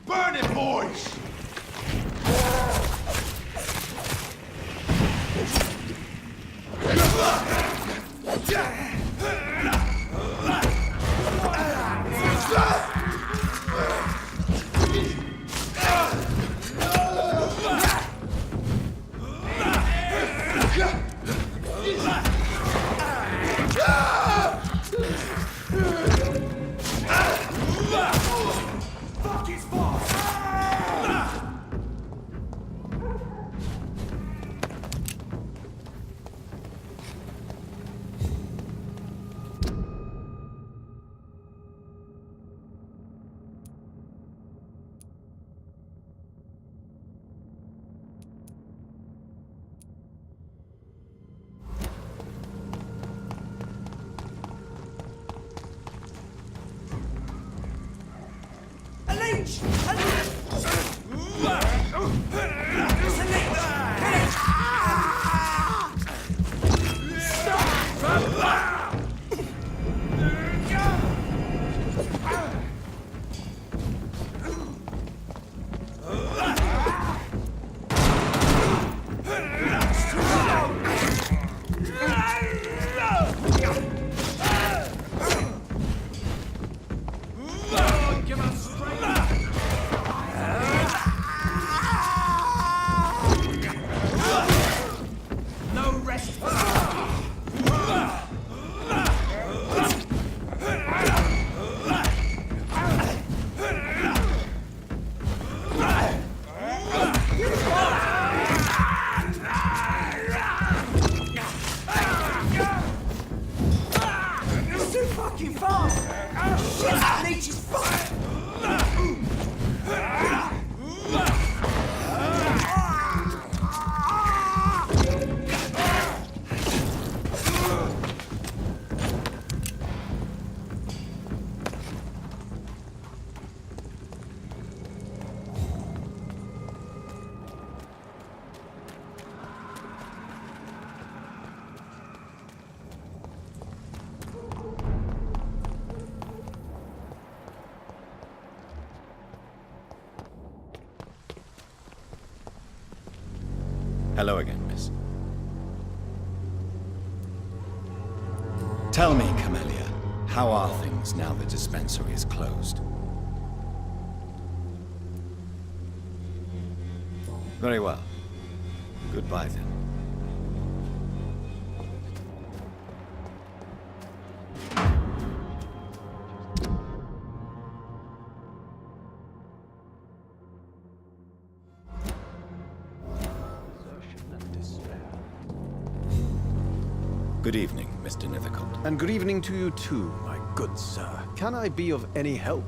Burn it, boys! Hello again, miss. Tell me, Camellia, how are things now the dispensary is closed? Very well. Goodbye, then. Good evening, Mr. Nethercote. And good evening to you too, my good sir. Can I be of any help?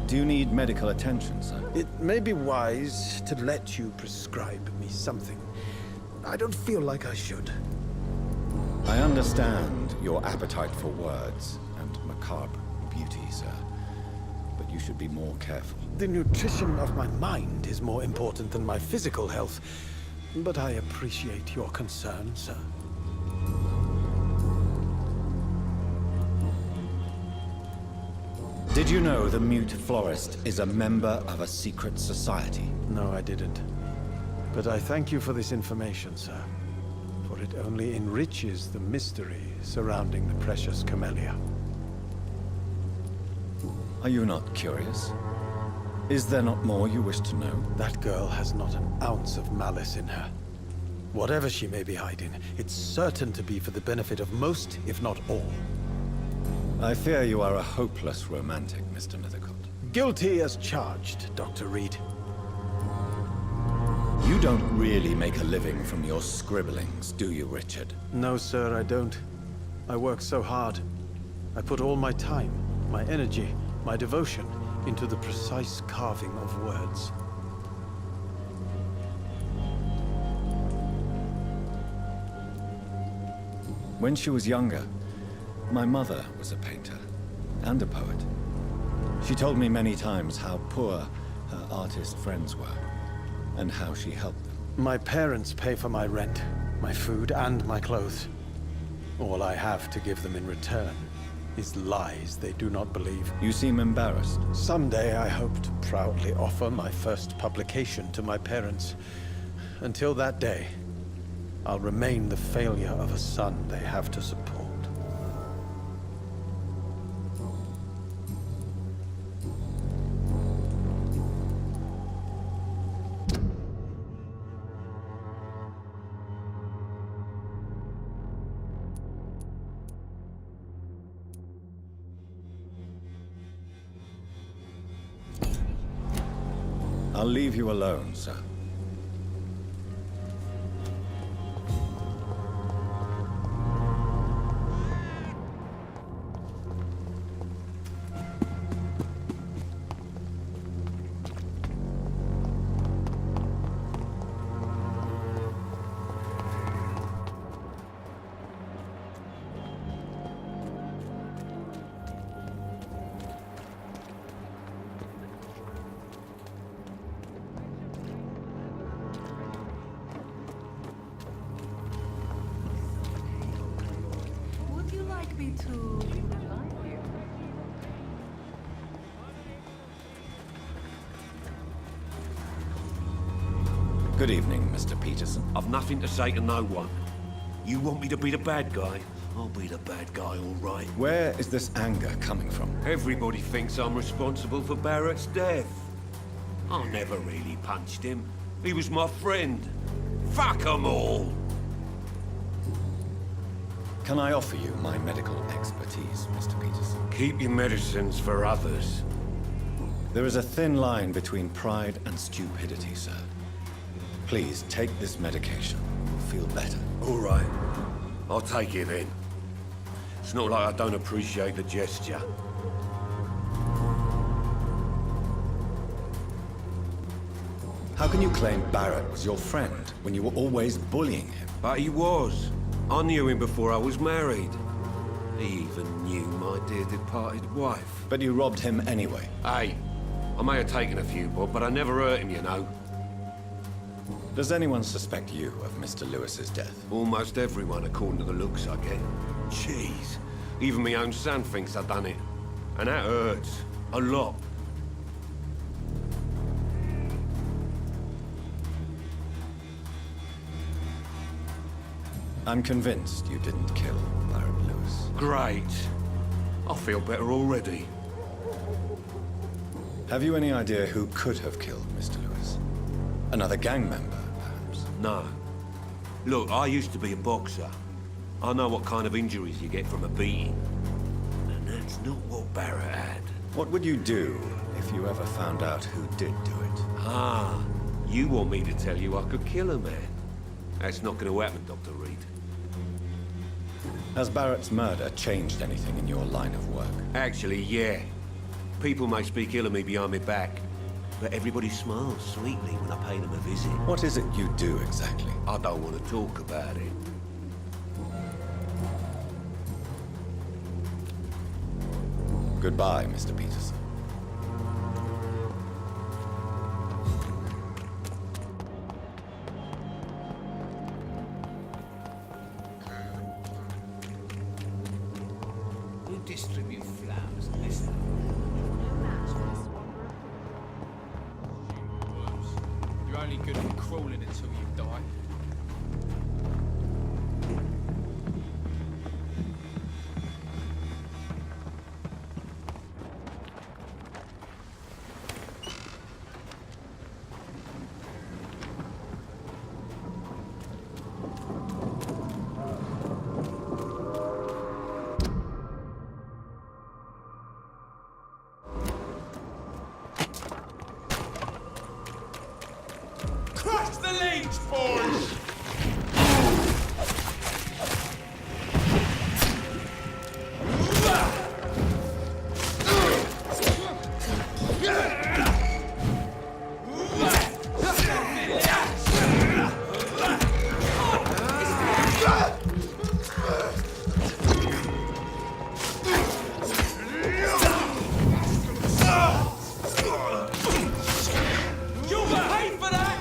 Do you need medical attention, sir? It may be wise to let you prescribe me something. I don't feel like I should. I understand your appetite for words and macabre beauty, sir. But you should be more careful. The nutrition of my mind is more important than my physical health. But I appreciate your concern, sir. Did you know the mute florist is a member of a secret society? No, I didn't. But I thank you for this information, sir. For it only enriches the mystery surrounding the precious camellia. Are you not curious? Is there not more you wish to know? That girl has not an ounce of malice in her. Whatever she may be hiding, it's certain to be for the benefit of most, if not all. I fear you are a hopeless romantic, Mr. Nethercote. Guilty as charged, Dr. Reid. You don't really make a living from your scribblings, do you, Richard? No, sir, I don't. I work so hard. I put all my time, my energy, my devotion into the precise carving of words. When she was younger, my mother was a painter and a poet. She told me many times how poor her artist friends were and how she helped them. My parents pay for my rent, my food, and my clothes. All I have to give them in return is lies they do not believe. You seem embarrassed. Someday I hope to proudly offer my first publication to my parents. Until that day, I'll remain the failure of a son they have to support. I'll leave you alone, sir. Would you like me to invite you? Good evening, Mr. Peterson. I've nothing to say to no one. You want me to be the bad guy? I'll be the bad guy, all right. Where is this anger coming from? Everybody thinks I'm responsible for Barrett's death. I never really punched him. He was my friend. Fuck 'em all! Can I offer you my medical expertise, Mr. Peterson? Keep your medicines for others. There is a thin line between pride and stupidity, sir. Please take this medication. You'll feel better. All right. I'll take it then. It's not like I don't appreciate the gesture. How can you claim Barrett was your friend when you were always bullying him? But he was. I knew him before I was married. He even knew my dear departed wife. But you robbed him anyway. Hey, I may have taken a few bob, but I never hurt him, you know. Does anyone suspect you of Mr. Lewis's death? Almost everyone, according to the looks I get. Jeez, even my own son thinks I done it. And that hurts. A lot. I'm convinced you didn't kill Barrett Lewis. Great. I feel better already. Have you any idea who could have killed Mr. Lewis? Another gang member, perhaps? No. Look, I used to be a boxer. I know what kind of injuries you get from a beating. And that's not what Barrett had. What would you do if you ever found out who did do it? Ah, you want me to tell you I could kill a man? That's not going to happen, Dr. Reid. Has Barrett's murder changed anything in your line of work? Actually, yeah. People may speak ill of me behind my back, but everybody smiles sweetly when I pay them a visit. What is it you do exactly? I don't want to talk about it. Goodbye, Mr. Peterson. You distribute flowers, listen. You're only good for crawling until you die. Crush the leech, boys! You'll pay for that!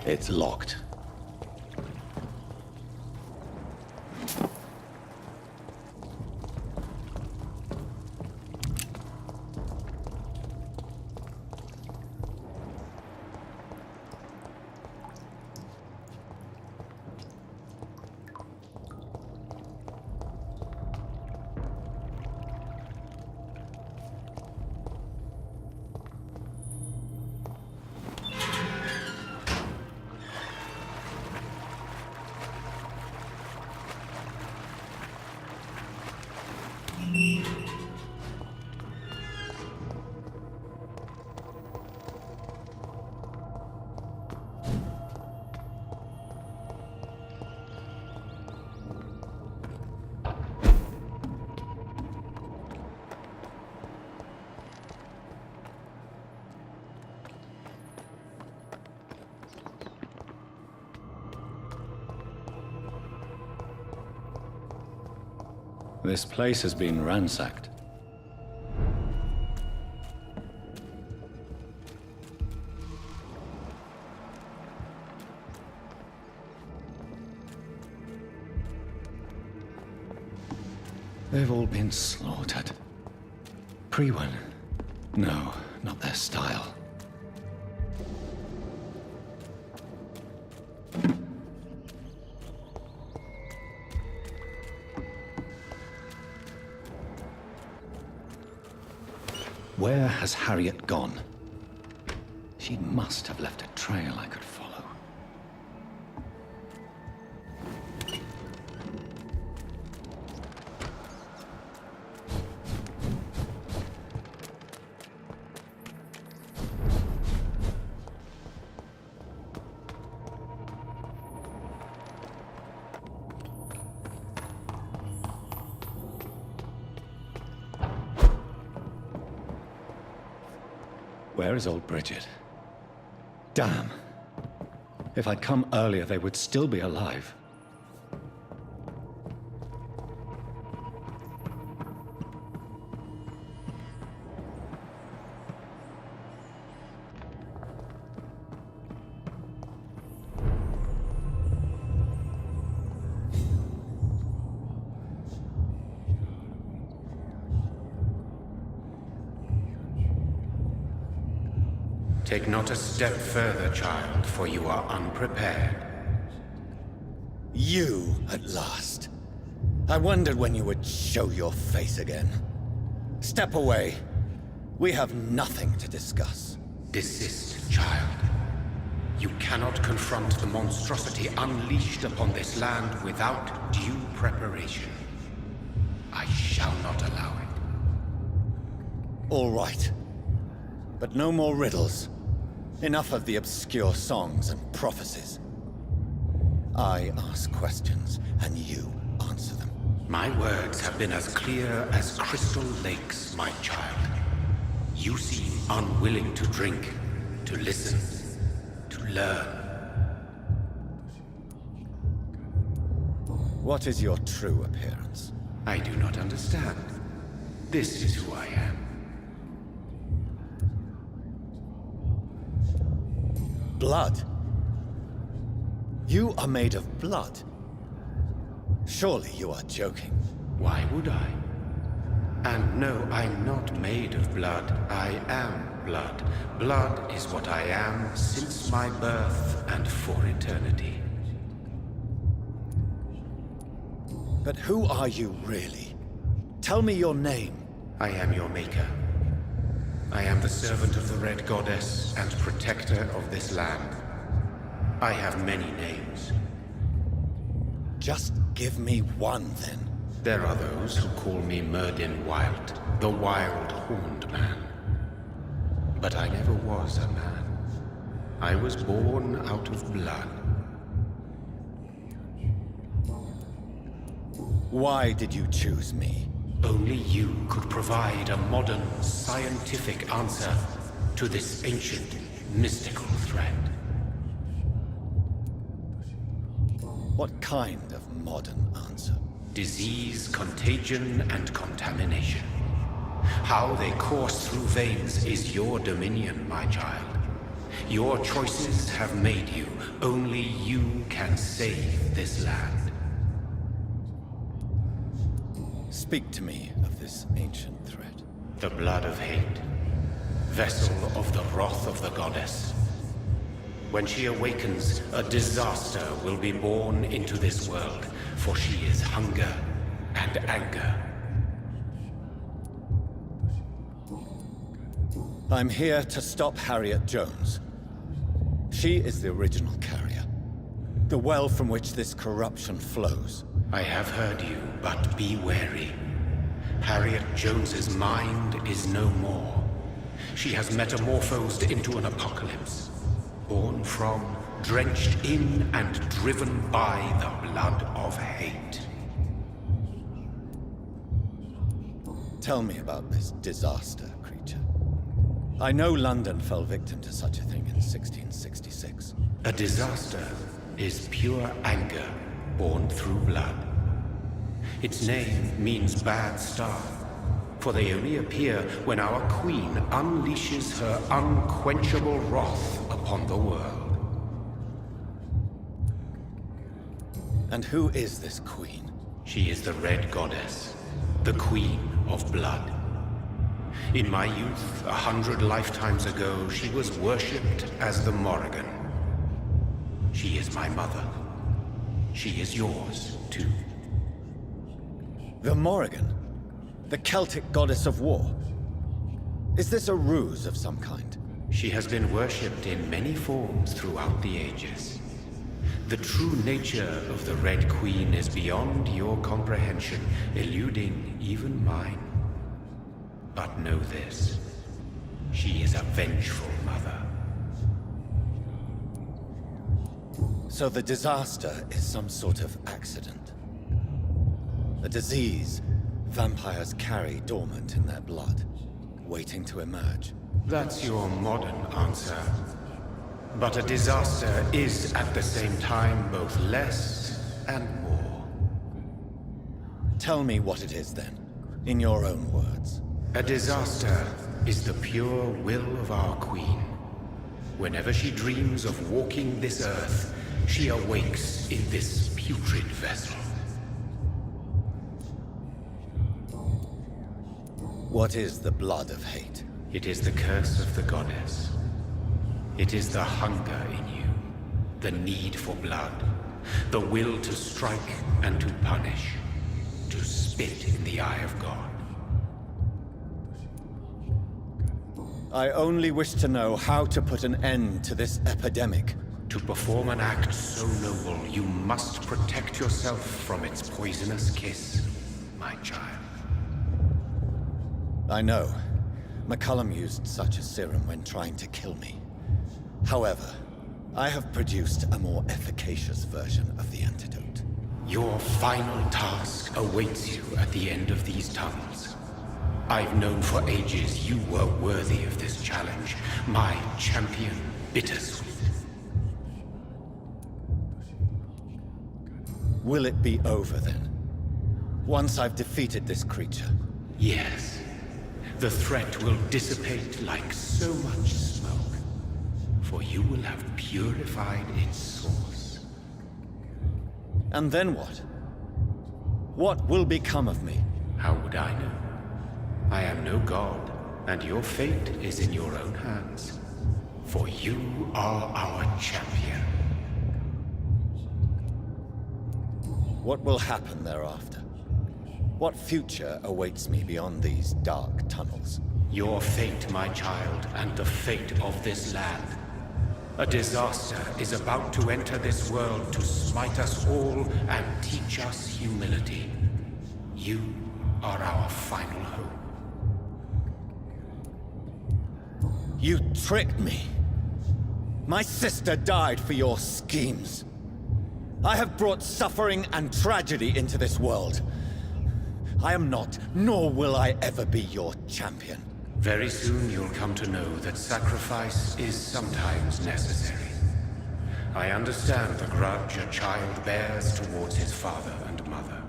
It's locked. This place has been ransacked. They've all been slaughtered. Pre-one? No, not their style. Where has Harriet gone? She must have left a trail I could follow. Where is old Bridget? Damn. If I'd come earlier, they would still be alive. Take not a step further, child, for you are unprepared. You, at last. I wondered when you would show your face again. Step away. We have nothing to discuss. Desist, child. You cannot confront the monstrosity unleashed upon this land without due preparation. I shall not allow it. All right. But no more riddles. Enough of the obscure songs and prophecies. I ask questions, and you answer them. My words have been as clear as crystal lakes, my child. You seem unwilling to drink, to listen, to learn. What is your true appearance? I do not understand. This is who I am. Blood? You are made of blood. Surely you are joking. Why would I? And no, I'm not made of blood. I am blood. Blood is what I am since my birth and for eternity. But who are you really? Tell me your name. I am your maker. I am the servant of the Red Goddess and protector of this land. I have many names. Just give me one, then. There are those who call me Merdin Wild, the Wild Horned Man. But I never was a man. I was born out of blood. Why did you choose me? Only you could provide a modern, scientific answer to this ancient, mystical threat. What kind of modern answer? Disease, contagion, and contamination. How they course through veins is your dominion, my child. Your choices have made you. Only you can save this land. Speak to me of this ancient threat. The blood of hate. Vessel of the wrath of the goddess. When she awakens, a disaster will be born into this world, for she is hunger and anger. I'm here to stop Harriet Jones. She is the original carrier. The well from which this corruption flows. I have heard you, but be wary. Harriet Jones's mind is no more. She has metamorphosed into an apocalypse. Born from, drenched in, and driven by the blood of hate. Tell me about this disaster, creature. I know London fell victim to such a thing in 1666. A disaster is pure anger born through blood. Its name means bad star, for they only appear when our queen unleashes her unquenchable wrath upon the world. And who is this queen? She is the Red Goddess, the Queen of Blood. In my youth, 100 lifetimes ago, she was worshipped as the Morrigan. She is my mother. She is yours, too. The Morrigan? The Celtic goddess of war? Is this a ruse of some kind? She has been worshipped in many forms throughout the ages. The true nature of the Red Queen is beyond your comprehension, eluding even mine. But know this, she is a vengeful mother. So the disaster is some sort of accident. A disease vampires carry dormant in their blood, waiting to emerge. That's your modern answer. But a disaster is at the same time both less and more. Tell me what it is then, in your own words. A disaster is the pure will of our queen. Whenever she dreams of walking this earth, she awakes in this putrid vessel. What is the blood of hate? It is the curse of the goddess. It is the hunger in you, the need for blood, the will to strike and to punish, to spit in the eye of God. I only wish to know how to put an end to this epidemic. To perform an act so noble, you must protect yourself from its poisonous kiss, my child. I know. McCullum used such a serum when trying to kill me. However, I have produced a more efficacious version of the antidote. Your final task awaits you at the end of these tunnels. I've known for ages you were worthy of this challenge, my champion, Bittersweet. Will it be over then? Once I've defeated this creature? Yes. The threat will dissipate like so much smoke, for you will have purified its source. And then what? What will become of me? How would I know? I am no god, and your fate is in your own hands. For you are our champion. What will happen thereafter? What future awaits me beyond these dark tunnels? Your fate, my child, and the fate of this land. A disaster is about to enter this world to smite us all and teach us humility. You are our final hope. You tricked me. My sister died for your schemes. I have brought suffering and tragedy into this world. I am not, nor will I ever be your champion. Very soon you'll come to know that sacrifice is sometimes necessary. I understand the grudge a child bears towards his father and mother.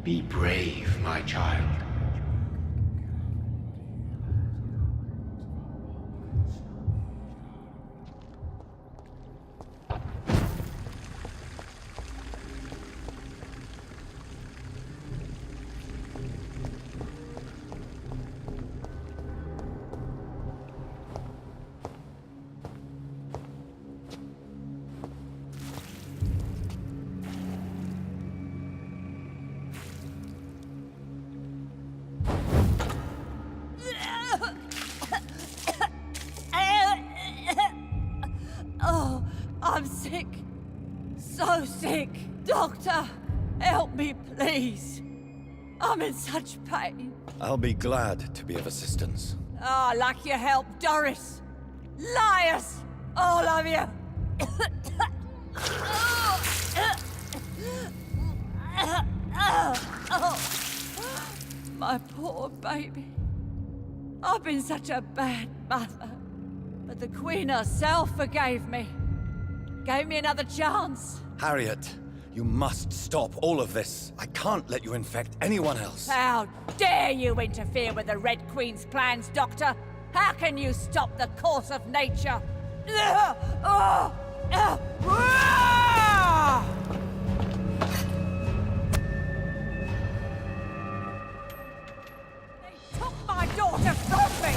Be brave, my child. sick. So sick. Doctor, help me, please. I'm in such pain. I'll be glad to be of assistance. Ah, like your help, Doris. Liars! All of you! My poor baby. I've been such a bad mother. But the Queen herself forgave me. Gave me another chance. Harriet, you must stop all of this. I can't let you infect anyone else. How dare you interfere with the Red Queen's plans, Doctor? How can you stop the course of nature? They took my daughter from me!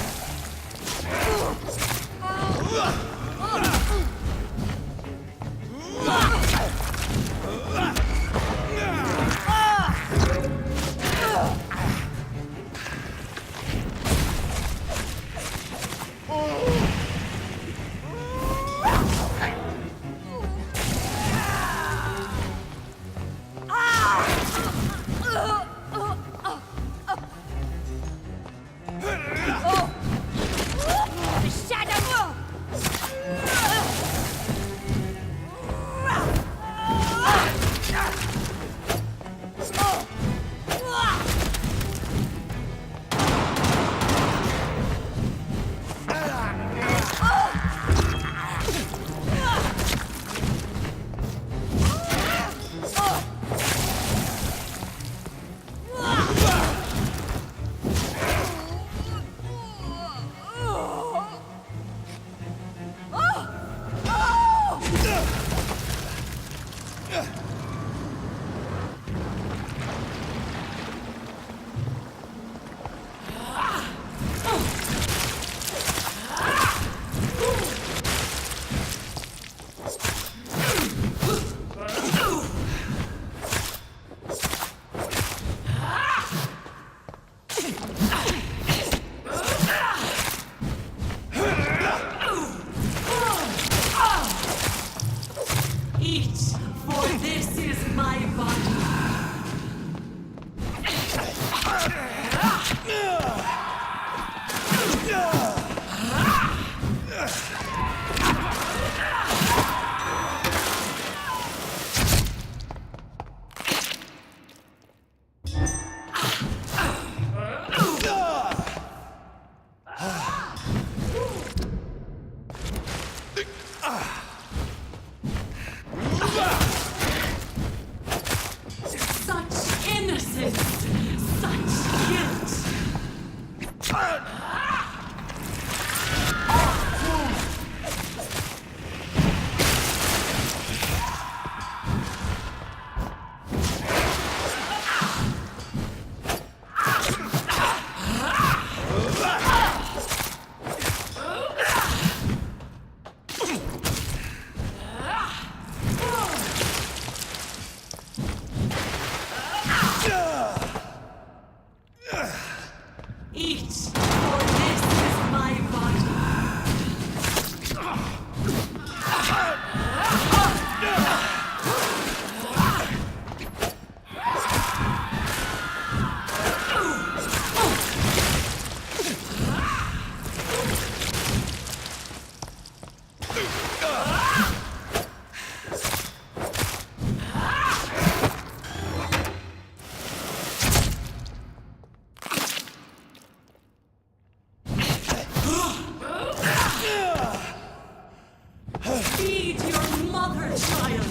Feed your mother, child!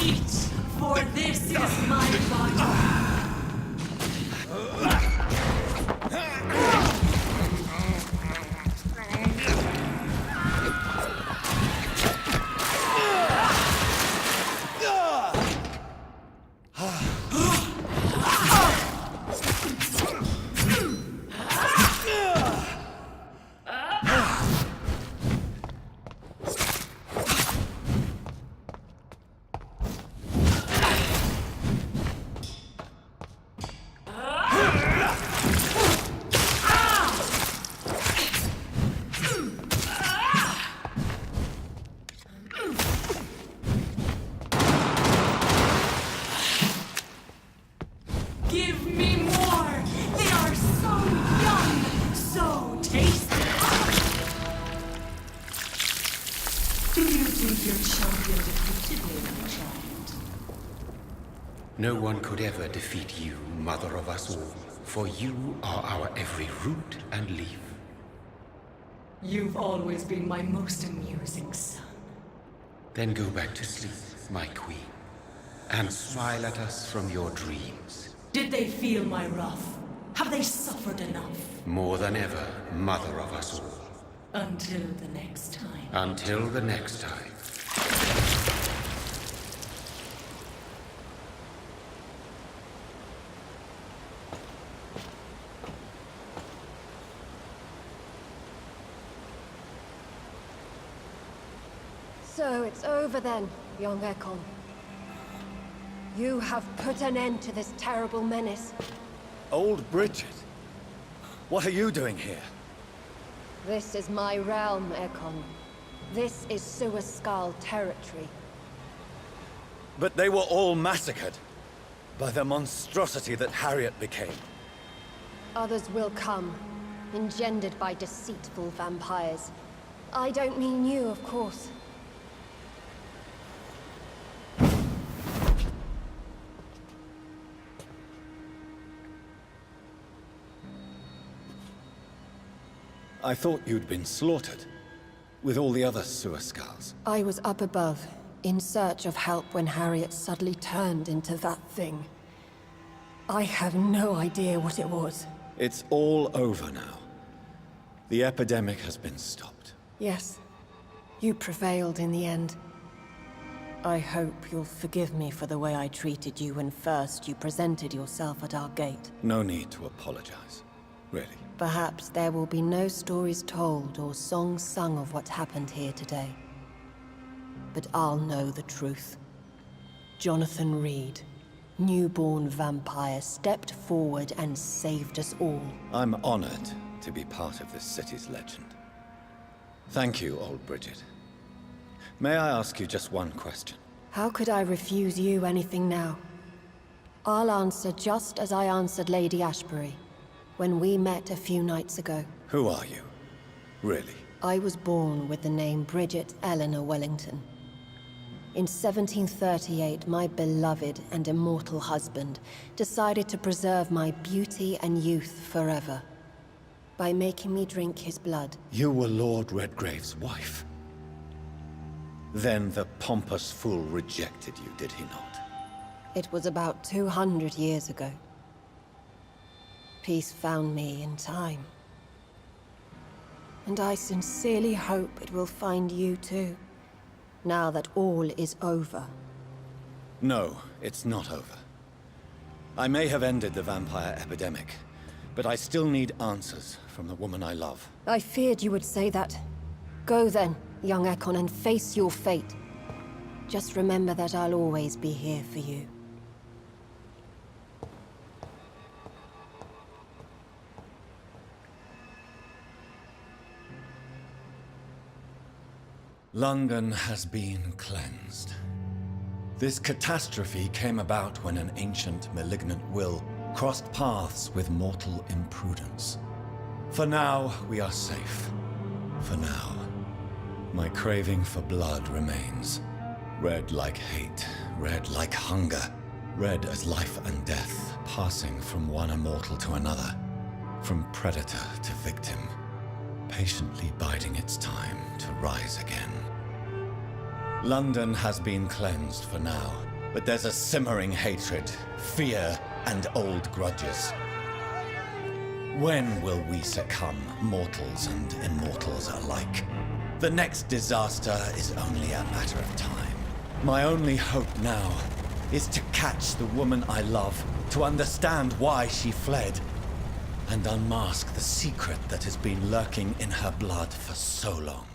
Eat, for this is my body. Give me more! They are so young, so tasty! Do you think your champion defeated me, my child? No one could ever defeat you, mother of us all, for you are our every root and leaf. You've always been my most amusing son. Then go back to sleep, my queen, and smile at us from your dreams. Did they feel my wrath? Have they suffered enough? More than ever, mother of us all. Until the next time. Until the next time. So it's over then, young Ekon. You have put an end to this terrible menace. Old Bridget? What are you doing here? This is my realm, Ekon. This is SKALS territory. But they were all massacred by the monstrosity that Harriet became. Others will come, engendered by deceitful vampires. I don't mean you, of course. I thought you'd been slaughtered, with all the other SKALS. I was up above, in search of help when Harriet suddenly turned into that thing. I have no idea what it was. It's all over now. The epidemic has been stopped. Yes, you prevailed in the end. I hope you'll forgive me for the way I treated you when first you presented yourself at our gate. No need to apologize, really. Perhaps there will be no stories told or songs sung of what happened here today. But I'll know the truth. Jonathan Reid, newborn vampire, stepped forward and saved us all. I'm honored to be part of this city's legend. Thank you, old Bridget. May I ask you just one question? How could I refuse you anything now? I'll answer just as I answered Lady Ashbury when we met a few nights ago. Who are you? Really? I was born with the name Bridget Eleanor Wellington. In 1738, my beloved and immortal husband decided to preserve my beauty and youth forever by making me drink his blood. You were Lord Redgrave's wife. Then the pompous fool rejected you, did he not? It was about 200 years ago. Peace found me in time. And I sincerely hope it will find you too, now that all is over. No, it's not over. I may have ended the vampire epidemic, but I still need answers from the woman I love. I feared you would say that. Go then, young Ekon, and face your fate. Just remember that I'll always be here for you. London has been cleansed. This catastrophe came about when an ancient, malignant will crossed paths with mortal imprudence. For now, we are safe. For now. My craving for blood remains. Red like hate, red like hunger. Red as life and death, passing from one immortal to another. From predator to victim. Patiently biding its time to rise again. London has been cleansed for now, but there's a simmering hatred, fear, and old grudges. When will we succumb, mortals and immortals alike? The next disaster is only a matter of time. My only hope now is to catch the woman I love, to understand why she fled, and unmask the secret that has been lurking in her blood for so long.